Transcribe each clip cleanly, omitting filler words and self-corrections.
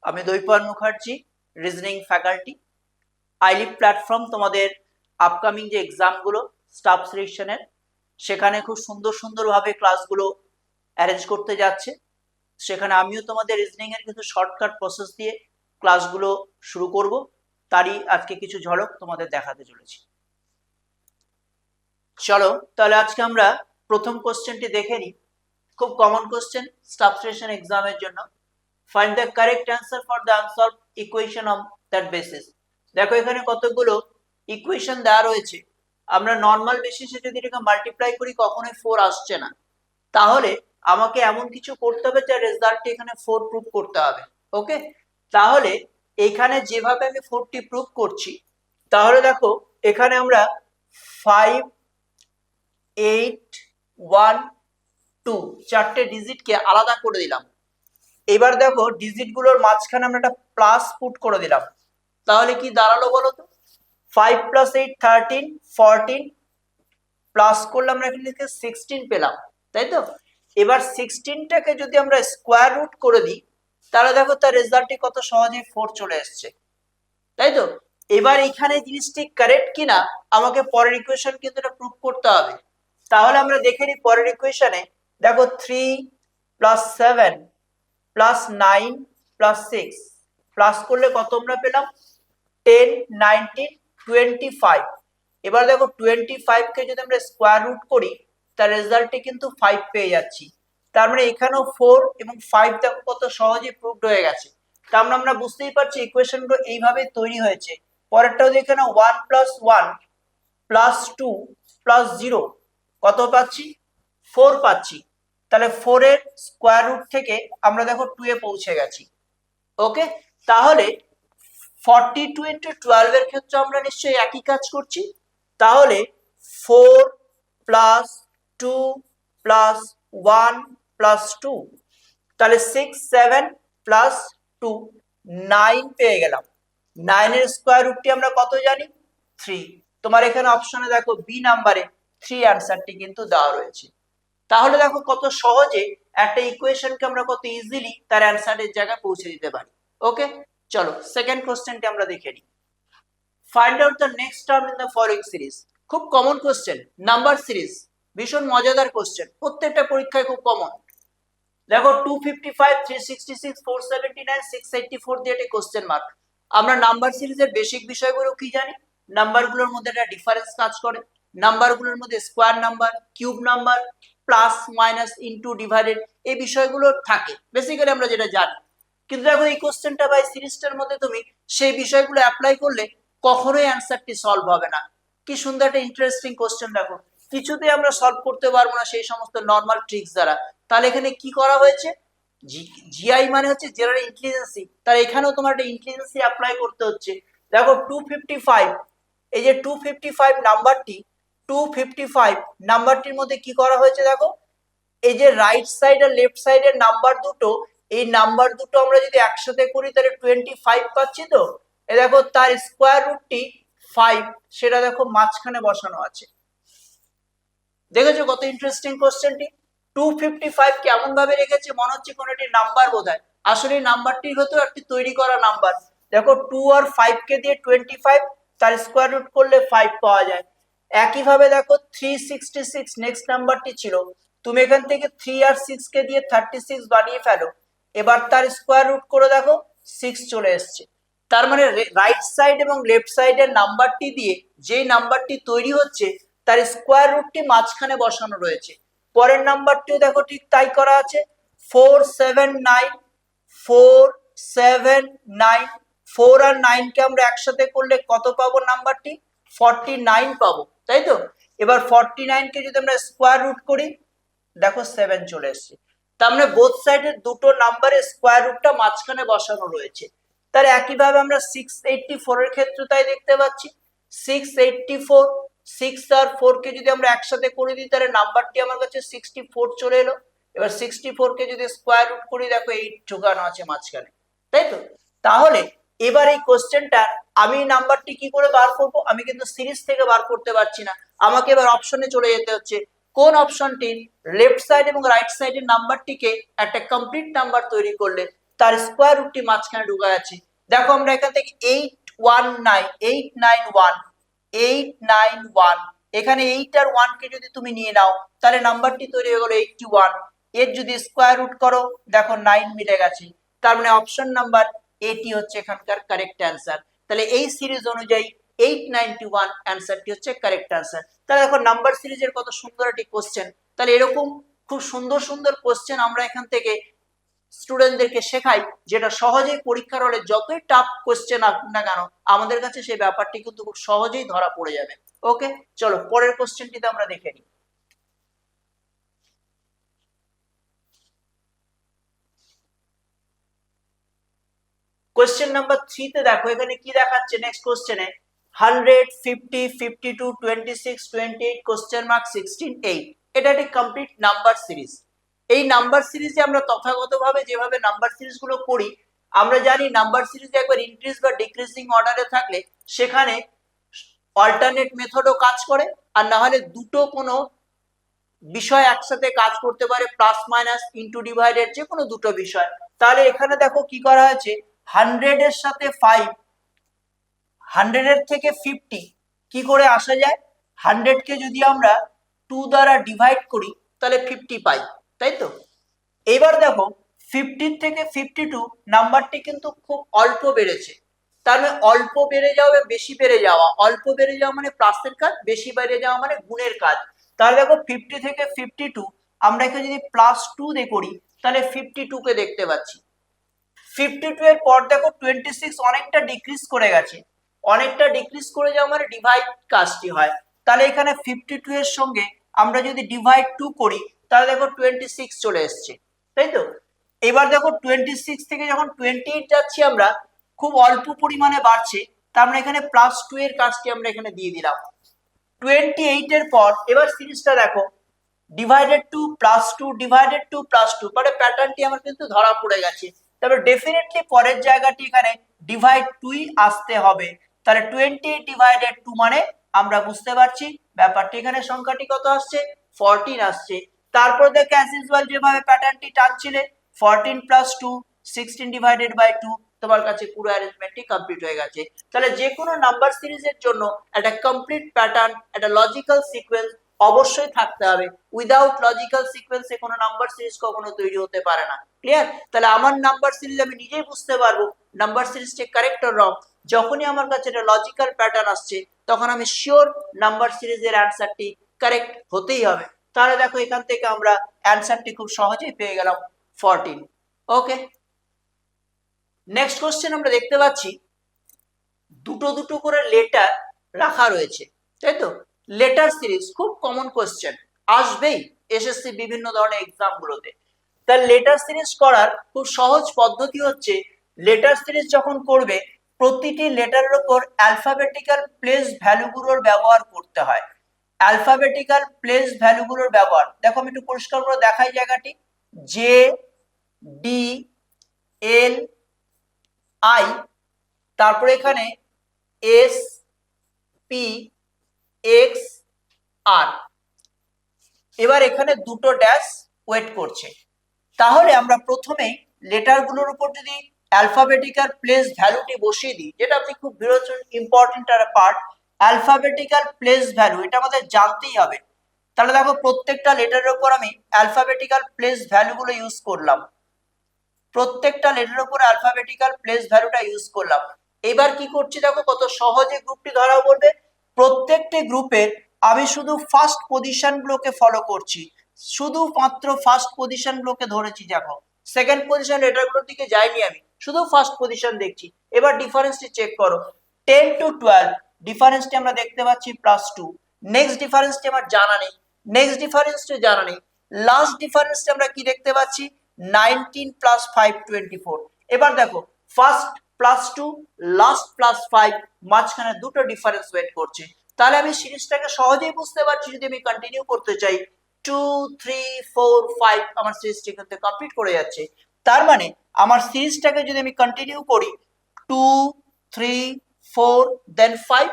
আমি Dwaipayan Mukherjee, reasoning faculty. আইলিভ platform তোমাদের আপকামিং যে এক্সামগুলো স্টাফ সিলেকশনের, সেখানে খুব সুন্দরভাবে ক্লাসগুলো অ্যারেঞ্জ করতে যাচ্ছে। সেখানে আমিও তোমাদের রিজনিং এর কিছু শর্টকাট প্রসেস দিয়ে ক্লাসগুলো শুরু করব। তারই আজকে কিছু ঝলক তোমাদের দেখাতে চলেছি। চলো তাহলে আজকে আমরা প্রথম কোশ্চেনটি দেখে নিই। খুব কমন কোশ্চেন স্টাফ সিলেকশন এক্সামের জন্য। Find the correct answer for the unsolved equation on that basis. দেখো এখানে কতগুলো ইকুয়েশন দেওয়া রয়েছে। আমরা নর্মাল বেসিসে যদি এটাকে মাল্টিপ্লাই করি কখনোই 4 আসছে না। তাহলে আমাকে এমন কিছু করতে হবে যার রেজাল্টটি এখানে 4 প্রুভ করতে হবে। ওকে, তাহলে এখানে যেভাবে আমি 4টি প্রুভ করছি, তাহলে দেখো এখানে আমরা 5 8 1 2 চারটে ডিজিটকে আলাদা করে দিলাম। এবার দেখো ডিজিট গুলোর মাঝখানে আমরা একটা প্লাস পুট করে দিলাম। তাহলে কি দাঁড়ালো বলো তো? 5 + 8 13 14 প্লাস করলে আমরা এখানে 16 পেলাম, তাই তো? এবার 16টাকে যদি আমরা স্কোয়ার রুট করে দিই, তাহলে দেখো তার রেজাল্টটি কত সহজেই 4 চলে আসছে, তাই তো? এবার এখানে জিনিসটি কারেক্ট কিনা আমাকে পরের ইকুয়েশন কিন্তু এটা প্রুভ করতে হবে। তাহলে আমরা দেখে নিই পরের ইকুয়েশনে। দেখো 3 + 7 + 9 + 6 প্লাস করলে কত আমরা পেলাম? 10 19 25। এবার দেখো 25 কে যদি আমরা স্কোয়ার রুট করি, তার রেজাল্টে কিন্তু 5 পেয়ে যাচ্ছি। তার মানে এখানেও 4 এবং 5 দেখো কত সহজে প্রুভড হয়ে গেছে। তার মানে আমরা বুঝতেই পারছি ইকুয়েশনগুলো এইভাবে তৈরি হয়েছে। পরেরটাও দেখে নাও, 1 + 1 + 2 + 0 কত পাচ্ছি? 4 পাচ্ছি। তাহলে 4 এর স্কোয়ার রুট থেকে আমরা দেখো 2 এ পৌঁছে গেছি। ওকে, তাহলে 42 × 12 এর ক্ষেত্রে আমরা নিশ্চয়ই একই কাজ করছি। তাহলে 4 + 2 + 1 + 2, তাহলে 6 7 + 2 9 পেয়ে গেলাম। 9 এর স্কোয়ার রুটটি আমরা কত জানি? 3। তোমার এখানে অপশনে দেখো বি নাম্বারে 3 অ্যান্সারটি কিন্তু দেওয়া রয়েছে। তাহলে দেখো কত সহজে একটা ইকুয়েশনকে আমরা কত ইজিলি তার অ্যান্সারের জায়গায় পৌঁছে দিতে পারি। ওকে, চলো সেকেন্ড কোশ্চেনটি আমরা দেখে নিই। Find out the next term in the following series. খুব কমন কোশ্চেন, নাম্বার সিরিজ, ভীষণ মজাদার কোশ্চেন, প্রত্যেকটা পরীক্ষায় খুব কমন। দেখো 255 366 479 684 দিয়ে একটা কোশ্চেন মার্ক। আমরা নাম্বার সিরিজের বেসিক বিষয়গুলো কি জানি? নাম্বারগুলোর মধ্যে একটা ডিফারেন্স কাজ করে, নাম্বারগুলোর মধ্যে square number, cube number, plus minus into divided, এই বিষয়গুলো থাকে বেসিক্যালি আমরা যেটা জানি। কিন্তু দেখো এই কোশ্চেনটা বা এই সিরিজটার মধ্যে তুমি সেই বিষয়গুলো অ্যাপ্লাই করলে কখনোই অ্যান্সারটি সলভ হবে না। কি সুন্দর একটা ইন্টারেস্টিং কোশ্চেন, দেখো কিছুতেই আমরা সলভ করতে পারবো না সেই সমস্ত নর্মাল ট্রিক্স দ্বারা। তাহলে এখানে কি করা হয়েছে? জিআই মানে হচ্ছে জেনারেল ইন্টেলিজেন্সি, তার এখানেও তোমার একটা ইন্টেলিজেন্সি অ্যাপ্লাই করতে হচ্ছে। দেখো 255, এই যে 255 নাম্বারটি, 255 নাম্বারটির মধ্যে কি করা হয়েছে দেখো, এই যে রাইট সাইড আর লেফট সাইডের নাম্বার দুটো, এই নাম্বার দুটো আমরা যদি একসাথে করি তাহলে 25 পাচ্ছি। তো এ দেখো তার স্কোয়ার রুটটি 5, সেটা দেখো মাঝখানে বসানো আছে। দেখেছো কত ইন্টারেস্টিং কোশ্চেনটি? 255 কেমন ভাবে রেখেছে, মনে হচ্ছে কোন একটি নাম্বার বোধহয়, আসলে নাম্বারটি হতো একটি তৈরি করা নাম্বার। দেখো 2 আর 5 কে দিয়ে 25, তার স্কোয়ার রুট করলে 5 পাওয়া যায়। একইভাবে দেখো 366 নেক্সট নাম্বারটি ছিল, তুমি এখান থেকে 3 আর 6 কে দিয়ে 36 বানিয়ে ফেলো। এবার তার স্কোয়ার রুট করে দেখো 6 চলে এসছে। তার মানে রাইট সাইড এবং লেফট সাইডের নাম্বারটি দিয়ে যেই নাম্বারটি তৈরি হচ্ছে তার স্কোয়ার রুটটি মাঝখানে বসানো রয়েছে। পরের নাম্বারটিও দেখো ঠিক তাই করা আছে, 479 479, 4 আর 9 কে আমরা একসাথে করলে কত পাবো? নাম্বারটি 49 পাবো, তাই তো? এবার 49 কে যদি আমরা স্কোয়ার রুট করি, দেখো 7 চলে এসছে। তার মানে বোথ সাইডের দুটো নাম্বারের স্কোয়ার রুটটা মাঝখানে বসানো রয়েছে। তার একইভাবে আমরা 684 এর ক্ষেত্রে তাই দেখতে পাচ্ছি। 684, 6 আর 4 কে যদি আমরা একসাথে করে দিই তাহলে নাম্বারটি আমার কাছে 64 চলে এলো। এবার 64 কে যদি স্কোয়ার রুট করি, দেখো 8 ঢোকানো আছে মাঝখানে, তাই তো? তাহলে এবার এই কোশ্চেনটা আমি নাম্বারটি কি করে বার করব? আমি কিন্তু সিরিজ থেকে বার করতে পারছি না, আমাকে এবার অপশনে চলে যেতে হচ্ছে। কোন অপশনটি লেফট সাইড এবং রাইট সাইডের নাম্বারটিকে একটা কমপ্লিট নাম্বার তৈরি করলে তার স্কোয়ার রুটটি মাঝখানে ঢুকে যাচ্ছে। দেখো আমরা এখান থেকে 891 এখানে 8 আর 1 কে যদি তুমি নিয়ে নাও তাহলে নাম্বারটি তৈরি হয়ে গেল 81। এর যদি স্কোয়ার রুট করো দেখো 9 মিলে গেছে। তার মানে অপশন নাম্বার এটি হচ্ছে এখানকার কারেক্ট অ্যান্সার। তাহলে এই সিরিজ অনুযায়ী 891 অ্যান্সারটি হচ্ছে কারেক্ট অ্যান্সার। তাহলে দেখো নাম্বার সিরিজের কত সুন্দর একটি কোশ্চেন। তাহলে এরকম খুব সুন্দর সুন্দর কোশ্চেন আমরা এখান থেকে স্টুডেন্টদেরকে শেখাই, যেটা সহজেই পরীক্ষার হলে যতই টাফ কোশ্চেন আসুক না কেন আমাদের কাছে সেই ব্যাপারটি কিন্তু খুব সহজেই ধরা পড়ে যাবে। ওকে, চলো পরের কোশ্চেনটিতে আমরা দেখে নিই। কোশ্চেন নাম্বার 3 তে দেখো এখানে কি দেখাচ্ছে। নেক্সট কোশ্চেনে 100, 50, 52, 26, 28 কোশ্চেন মার্ক 16, 8 এটা একটি কমপ্লিট নাম্বার সিরিজ। এই নাম্বার সিরিজে আমরা তথাগতভাবে যেভাবে নাম্বার সিরিজ গুলো করি, আমরা জানি নাম্বার সিরিজে একবার ইনক্রিজ বা ডিক্রিজিং অর্ডারে থাকলে সেখানে অল্টারনেট মেথডও কাজ করে, আর না হলে দুটো কোনো বিষয় একসাথে কাজ করতে পারে, প্লাস মাইনাস ইনটু ডিভাইডেড যে কোনো দুটো বিষয়। তাহলে এখানে দেখো কি করা হয়েছে, 100 এর সাথে 5, 100 এর থেকে 50 কি করে আসা যায়, 100 কে যদি আমরা 2 দ্বারা ডিভাইড করি তাহলে 50 পাই, তাই তো। এবার দেখো 50 থেকে 52 নাম্বারটি কিন্তু খুব অল্প বেড়েছে। তার মানে অল্প বেড়ে যাওয়া বেশি বেড়ে যাওয়া, অল্প বেড়ে যাওয়া মানে প্লাসের কাজ, বেশি বেড়ে যাওয়া মানে গুণের কাজ। তাহলে দেখো 50 থেকে 52 আমরা এখানে যদি +2 দিয়ে করি তাহলে 52 কে দেখতে পাচ্ছি। 52 এর পর দেখো 26 অনেকটা ডিক্রিজ করে গেছে, অনেকটা ডিক্রিজ করে যাওয়া মানে ডিভাইড কাজটি হয়। তাহলে এখানে 52 এর সঙ্গে আমরা যদি ডিভাইড 2 করি তাহলে দেখো 26 চলে এসছে, তাই তো। এবার দেখো 26 থেকে যখন 28 যাচ্ছি আমরা খুব অল্প পরিমাণে বাড়ছে, তার মানে এখানে +2 এর কাজটি আমরা এখানে দিয়ে দিলাম। 28 এর পর এবার সিরিজটা দেখো, ডিভাইডেড 2 +2 ডিভাইডেড 2 +2 মানে প্যাটার্নটি আমার কিন্তু ধরা পড়ে গেছে। তবে ডেফিনেটলি পরের জায়গাটি এখানে ডিভাইড 2ই আসতে হবে। তাহলে 28 ডিভাইডেড 2 মানে আমরা বুঝতে পারছি ব্যাপারটি এখানে সংখ্যাটি কত আসছে, 14 আসছে। তারপর দেখো অ্যাজ ইউজুয়াল যেভাবে প্যাটার্নটি টানছিলে 14 + 2 16 ডিভাইডেড বাই 2, তোমার কাছে পুরো অ্যারেঞ্জমেন্টটি কমপ্লিট হয়ে গেছে। তাহলে যে কোনো নাম্বার সিরিজের জন্য একটা কমপ্লিট প্যাটার্ন, একটা লজিক্যাল সিকোয়েন্স অবশ্যই থাকতে হবে। উইদাউট লজিক্যাল সিকোয়েন্সে কোনো নাম্বার সিরিজ কখনো তৈরি হতে পারে না। ক্লিয়ার? তাহলে আমার নাম্বার সিরিজ আমি নিজেই বুঝতে পারবো নাম্বার সিরিজটি কারেক্ট অর রং। যখনই আমার কাছে একটা লজিক্যাল প্যাটার্ন আসছে তখন আমি শিওর নাম্বার সিরিজের অ্যানসারটি কারেক্ট হতেই হবে। তাহলে দেখো এখান থেকে আমরা অ্যানসারটি খুব সহজেই পেয়ে গেলাম 14। ওকে, নেক্সট কোশ্চেন আমরা দেখতে পাচ্ছি দুটো দুটো করে লেটার রাখা রয়েছে, তাই তো। লেটার সিরিজ খুব কমন কোশ্চেন, আসবেই এসএসসি বিভিন্ন ধরনের এক্সাম গুলোতে। তার লেটার সিরিজ করার খুব সহজ পদ্ধতি হচ্ছে, লেটার সিরিজ যখন করবে প্রতিটি লেটারের উপর অ্যালফাবেটিক্যাল প্লেস ভ্যালুগুলোর ব্যবহার করতে হয়। অ্যালফাবেটিক্যাল প্লেস ভ্যালুগুলোর ব্যবহার দেখো, আমি একটু পরিষ্কার করে দেখাই জায়গাটি। জে, ডি, এল, আই, তারপরে এখানে এস, পি, এক্স, আর। এবার এখানে দুটো ড্যাশ ওয়েট করছে। তাহলে আমরা প্রথমেই লেটারগুলোর উপর যদি অ্যালফাবেটিক্যাল প্লেস ভ্যালুটি বসিয়ে দিই, যেটা আপনি খুব ইম্পর্টেন্ট একটা পার্ট, অ্যালফাবেটিক্যাল প্লেস ভ্যালু এটা আমাদের জানতেই হবে। তাহলে দেখো প্রত্যেকটা লেটারের উপর আমি অ্যালফাবেটিক্যাল প্লেস ভ্যালুগুলো ইউজ করলাম, প্রত্যেকটা লেটারের উপর অ্যালফাবেটিক্যাল প্লেস ভ্যালুটা ইউজ করলাম। এবার কি করছি দেখো কত সহজে গ্রুপটি ধরা পড়বে। প্রত্যেকটি গ্রুপের আমি শুধু ফার্স্ট পজিশন গুলোকে ফলো করছি, শুধুমাত্র ফার্স্ট পজিশন গুলোকে ধরেছি। দেখো সেকেন্ড পজিশন লেটারগুলোর দিকে যাইনি আমি, শুধু ফার্স্ট পজিশন দেখছি। এবার ডিফারেন্সটি চেক করো, 10 to 12 ডিফারেন্সটি আমরা দেখতে পাচ্ছি +2। নেক্সট ডিফারেন্সটি আমার জানা নেই, নেক্সট ডিফারেন্সটি জানা নেই। লাস্ট ডিফারেন্সটি আমরা কি দেখতে পাচ্ছি, 19 + 5 24। এবার দেখো ফার্স্ট +2 লাস্ট +5 মাঝখানে দুটো ডিফারেন্স ওয়েট করছে। তাহলে আমি সিরিজটাকে সহজেই বুঝতে পারছি, যদি আমি কন্টিনিউ করতে চাই 2 3 4 5 আমার সিরিজটি কিন্তু কমপ্লিট করে যাচ্ছে। তার মানে আমার সিরিজটাকে যদি আমি কন্টিনিউ করি 2 3 4 দেন 5,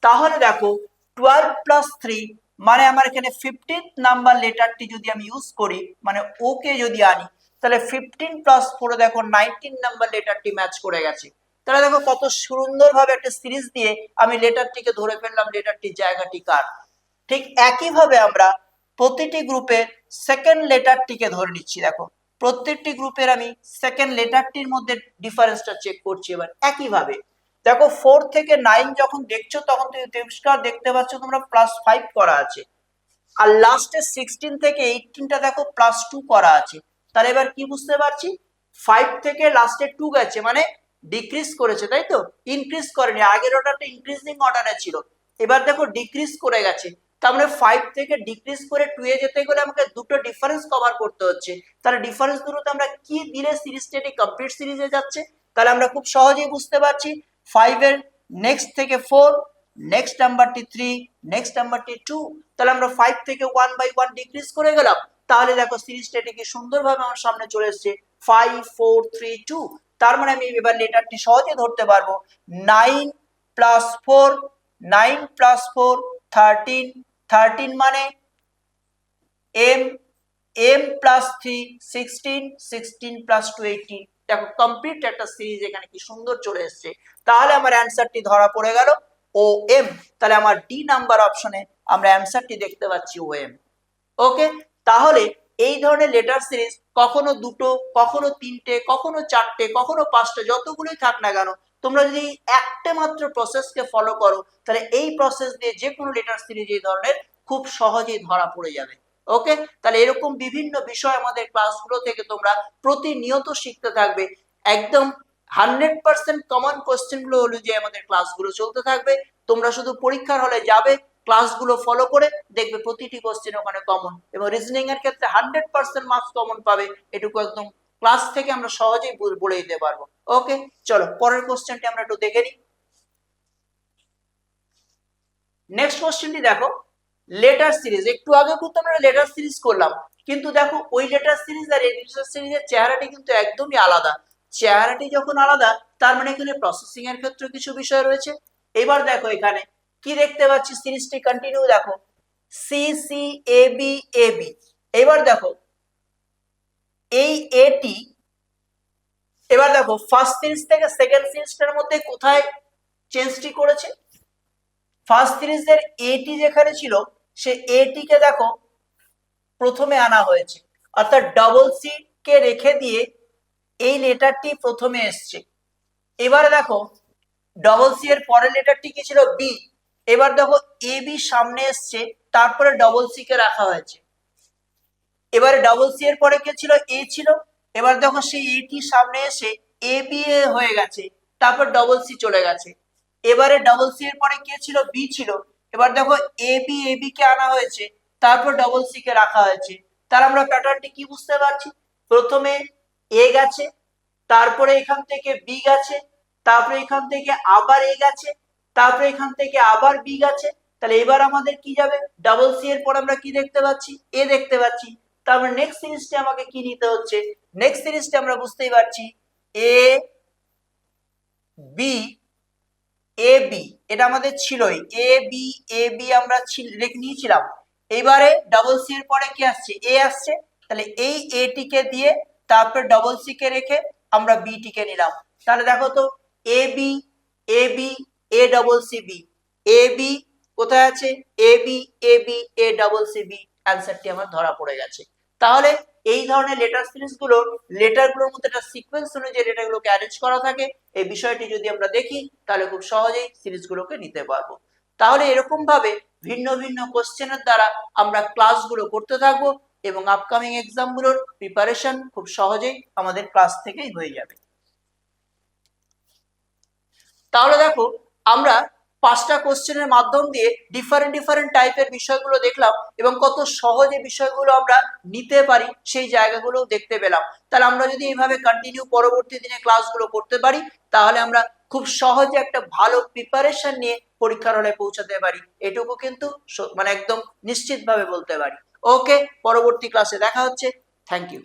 তাহলে দেখো 12 + 3 মানে আমার এখানে 15th নাম্বার লেটারটি যদি আমি ইউজ করি, মানে ওকে যদি আনি তাহলে 15 প্লাস 4 দেখো 19 নাম্বার লেটারটি ম্যাচ করে গেছে। তাহলে দেখো কত সুন্দরভাবে একটা সিরিজ দিয়ে আমি লেটারটিকে ধরে ফেললাম, লেটারটির জায়গাটি কার। ঠিক একইভাবে আমরা প্রতিটি গ্রুপের সেকেন্ড লেটারটিকে ধরে নিচ্ছি। দেখো প্রত্যেকটি গ্রুপের আমি সেকেন্ড লেটারটির মধ্যে ডিফারেন্সটা চেক করছি। এবার একইভাবে দেখো 4 থেকে 9 যখন দেখছো তখন তুমি পরিষ্কার দেখতে পাচ্ছ তোমরা +5 করা আছে, আর লাস্টে 16 থেকে 18টা দেখো +2 করা আছে। তাহলে এবার কি বুঝতে পারছি, 5 থেকে লাস্টে 2 গেছে মানে ডিক্রিজ করেছে, তাই তো, ইনক্রিজ করেনি। আগের অর্ডারটা ইনক্রিজিং অর্ডারে ছিল, এবার দেখো ডিক্রিজ করে গেছে। তার মানে 5 থেকে ডিক্রিজ করে 2 এ যেতে গেলে আমাকে দুটো ডিফারেন্স কভার করতে হচ্ছে। তাহলে ডিফারেন্স দুটোতে আমরা কি দিলে সিরিজটা কমপ্লিট সিরিজে যাচ্ছে, তাহলে আমরা খুব সহজেই বুঝতে পারছি 5 এর নেক্সট থেকে 4, নেক্সট নাম্বারটি 3, নেক্সট নাম্বারটি 2। তাহলে আমরা 5 থেকে 1/1 ডিক্রিজ করে গেলাম। তাহলে দেখো সিরিজটা কি সুন্দরভাবে আমার সামনে চলে এসেছে 5 4 3 2। তার মানে আমি এবার লেটারটি সহজে ধরতে পারবো 9 + 4, 9 + 4 13, 13 মানে m, m + 3 16, 16 + 2 18। দেখো কমপ্লিট একটা সিরিজ এখানে কি সুন্দর চলে এসেছে। তাহলে আমার অ্যানসারটি ধরা পড়ে গেল OM। তাহলে আমার ডি নাম্বার অপশনে আমরা অ্যানসারটি দেখতে পাচ্ছি OM। ওকে, তাহলে এই ধরনের লেটার সিরিজ কখনো দুটো, কখনো তিনটে, কখনো চারটে, কখনো পাঁচটা, যতগুলোই থাক না কেন, তোমরা যদি একটা মাত্র প্রসেসকে ফলো করো তাহলে এই প্রসেস দিয়ে যে কোনো লেটার সিরিজ এই ধরনের খুব সহজেই ধরা পড়ে যাবে। ওকে, তাহলে এরকম বিভিন্ন বিষয় আমাদের ক্লাসগুলো থেকে তোমরা প্রতিনিয়ত শিখতে থাকবে। একদম 100% কমন কোশ্চেনগুলো অনুযায়ী আমাদের ক্লাসগুলো চলতে থাকবে। তোমরা শুধু পরীক্ষার হলে যাবে, ক্লাসগুলো ফলো করে দেখবে প্রতিটি কোশ্চেন ওখানে কমন, এবং রিজনিং এর ক্ষেত্রে 100% মার্কস কমন পাবে। এটুকু একদম ক্লাস থেকে আমরা সহজেই বলে দিতে পারবো। ওকে, চলো পরের কোশ্চেনটি আমরা একটু দেখে নিই। নেক্সট কোশ্চেনটি দেখো, লেটার সিরিজ। একটু আগে কিন্তু আমরা লেটার সিরিজ করলাম, কিন্তু দেখো ওই লেটার সিরিজ আর এই লেটার সিরিজের চেহারাটি কিন্তু একদমই আলাদা। চেহারাটি যখন আলাদা তার মানে এখানে প্রসেসিং এর ক্ষেত্রে কিছু বিষয় রয়েছে। এবার দেখো এখানে কি দেখতে পাচ্ছি, সিরিজটি কন্টিনিউ দেখো C C A B A B. এবার দেখো এই এটি, এবার দেখো ফার্স্ট সিরিজ থেকে সেকেন্ড সিরিজটার মধ্যে কোথায় চেঞ্জটি করেছে। ফার্স্ট সিরিজের এটি যেখানে ছিল সে এটিকে দেখো প্রথমে আনা হয়েছে, অর্থাৎ ডবল সি কে রেখে দিয়ে এই লেটারটি প্রথমে এসছে। এবারে দেখো ডবল সি এর পরের লেটারটি কি ছিল, বি। এবার দেখো এ বি সামনে এসছে, তারপরে ডবল সি কে রাখা হয়েছে। এবারে ডবল সি এর পরে কে ছিল, এ ছিল। এবার দেখো সেই এটি সামনে এসে এ বি এ হয়ে গেছে, তারপর ডবল সি চলে গেছে। এবারে ডবল সি এর পরে কে ছিল, বি ছিল। এবার দেখো এ বি কে আনা হয়েছে, তারপর ডবল সি কে রাখা হয়েছে। তাহলে আমরা প্যাটার্নটি কি বুঝতে পারছি, প্রথমে এ গেছে, তারপরে এখান থেকে বি গেছে, তারপরে এখান থেকে আবার এ গেছে, তারপরে এখান থেকে আবার বি গেছে। তাহলে এবার আমাদের কি যাবে, ডাবল সি এর পর আমরা কি দেখতে পাচ্ছি, এ দেখতে পাচ্ছি। তারপরে নেক্সট সিরিজটা আমাকে কি নিতে হচ্ছে, নেক্সট সিরিজটা আমরা বুঝতেই পারছি এ বি এ বি, এটা আমাদের ছিলই, এ বি আমরা নিয়েছিলাম। এবারে ডাবল সি এর পরে কি আসছে, এ আসছে। তাহলে এই এ টিকে দিয়ে তারপর ডবল সি কে রেখে আমরা বি টিকে নিলাম। তাহলে দেখো তো A B A double C B, A B কোথায় আছে, A B A double C B, অ্যানসারটি আমার ধরা পড়ে গেছে। তাহলে এই ধরনের লেটার সিরিজ লেটারগুলোর মধ্যে একটা সিকোয়েন্স অনুযায়ী লেটারগুলোকে অ্যারেঞ্জ করা থাকে। এই বিষয়টি যদি আমরা দেখি তাহলে খুব সহজেই সিরিজগুলোকে নিতে পারবো। তাহলে এরকম ভাবে ভিন্ন ভিন্ন কোশ্চেনের দ্বারা আমরা ক্লাসগুলো করতে থাকবো, এবং আপকামিং এক্সামগুলোর প্রিপারেশন খুব সহজেই আমাদের ক্লাস থেকেই হয়ে যাবে। তাহলে দেখো আমরা 5টা কোশ্চেনের মাধ্যম দিয়ে ডিফারেন্ট টাইপের বিষয়গুলো দেখলাম, এবং কত সহজে বিষয়গুলো আমরা নিতে পারি সেই জায়গাগুলো দেখতে পেলাম। তাহলে আমরা যদি এইভাবে কন্টিনিউ পরবর্তী দিনে ক্লাসগুলো করতে পারি তাহলে আমরা খুব সহজে একটা ভালো প্রিপারেশন নিয়ে পরীক্ষার হলে পৌঁছাতে পারি, এটুকু কিন্তু মানে একদম নিশ্চিতভাবে বলতে পারি। ওকে, পরবর্তী ক্লাসে দেখা হচ্ছে। Thank you.